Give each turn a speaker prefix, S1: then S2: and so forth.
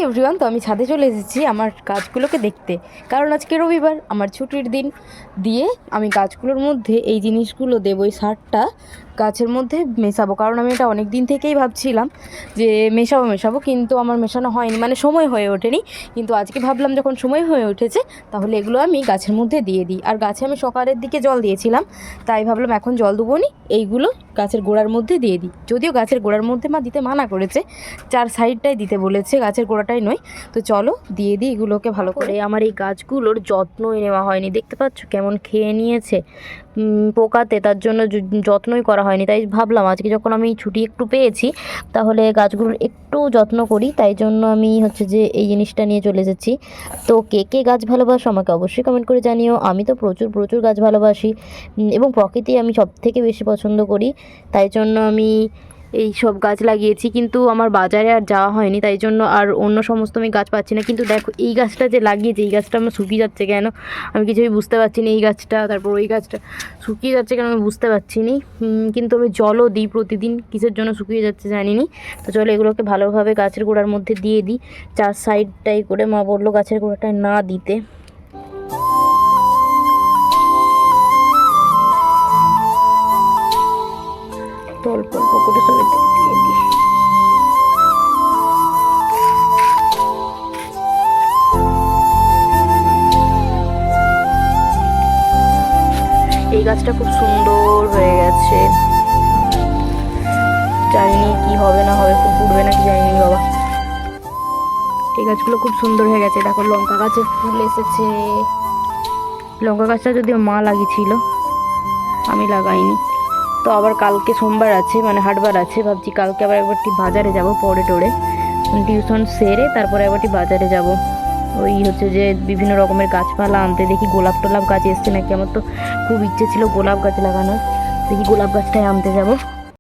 S1: Everyone, তো আমি ছাদে চলে এসেছি আমার গাছগুলোকে দেখতে, কারণ আজকে রবিবার, আমার ছুটির দিন। দিয়ে আমি গাছগুলোর মধ্যে এই জিনিসগুলো দেবো, এই সারটা গাছের মধ্যে মেশাবো, কারণ আমি এটা অনেক দিন থেকেই ভাবছিলাম যে মেশাবো, কিন্তু আমার মেশানো হয়নি, মানে সময় হয়ে ওঠেনি। কিন্তু আজকে ভাবলাম যখন সময় হয়ে উঠেছে তাহলে এগুলো আমি গাছের মধ্যে দিয়ে দিই। আর গাছে আমি সকালের দিকে জল দিয়েছিলাম, তাই ভাবলাম এখন জল দেবো নি, এইগুলো গাছের গোড়ার মধ্যে দিয়ে দিই। যদিও গাছের গোড়ার মধ্যে মা দিতে মানা করেছে, চার সাইডটাই দিতে বলেছে, গাছের গোড়াটাই নয়। তো চলো দিয়ে দিই এগুলোকে ভালো করে। আমার এই গাছগুলোর যত্নই নেওয়া হয়নি, দেখতে পাচ্ছ কেমন খেয়ে নিয়েছে পোকাতে, তার জন্য যত্নই করা হয়নি। তাই ভাবলাম আজকে যখন আমি ছুটি একটু পেয়েছি তাহলে গাছগুলোর একটু যত্ন করি, তাই জন্য আমি হচ্ছে যে এই জিনিসটা নিয়ে চলে এসেছি। তো কে কে গাছ ভালোবাসো আমাকে অবশ্যই কমেন্ট করে জানিও। আমি তো প্রচুর গাছ ভালোবাসি এবং প্রকৃতি আমি সবথেকে বেশি পছন্দ করি, তাই জন্য আমি এই সব গাছ লাগিয়েছি। কিন্তু আমার বাজারে আর যাওয়া হয়নি, তাই জন্য আর অন্য সমস্ত আমি গাছ পাচ্ছি না। কিন্তু দেখো এই গাছটা যে লাগিয়েছি, এই গাছটা আমার শুকিয়ে যাচ্ছে কেন আমি কিছুই বুঝতে পারছি না। এই গাছটা, তারপর ওই গাছটা শুকিয়ে যাচ্ছে কেন আমি বুঝতে পারছি না। কিন্তু আমি জলও দিই প্রতিদিন, কিসের জন্য শুকিয়ে যাচ্ছে জানি না। তো চলো এগুলোকে ভালোভাবে গাছের গোড়ার মধ্যে দিয়ে দিই, চার সাইডটাই করে। মা বললো গাছের গোড়াটায় না দিতে। অল্প অল্প করে সবাই দিয়ে দিই। এই গাছটা খুব সুন্দর হয়ে গেছে, জানিনি কি হবে না হবে, খুব উঠবে নাকি জানিনি বাবা। এই গাছগুলো খুব সুন্দর হয়ে গেছে। দেখো লঙ্কা গাছে ফুল এসেছে। লঙ্কা গাছটা যদিও মা লাগিয়েছিল, আমি লাগাইনি। তো আবার কালকে সোমবার আছে, মানে হাটবার আছে, ভাবছি কালকে আবার একবারটি বাজারে যাব, পরে টোরে টিউশন সেরে তারপরে একবারটি বাজারে যাব। ওই হচ্ছে যে বিভিন্ন রকমের গাছপালা আনতে, দেখি গোলাপ টোলাপ গাছ এসছে নাকি। আমার তো খুব ইচ্ছে ছিল গোলাপ গাছ লাগানোর, দেখি গোলাপ গাছটাই আনতে যাব।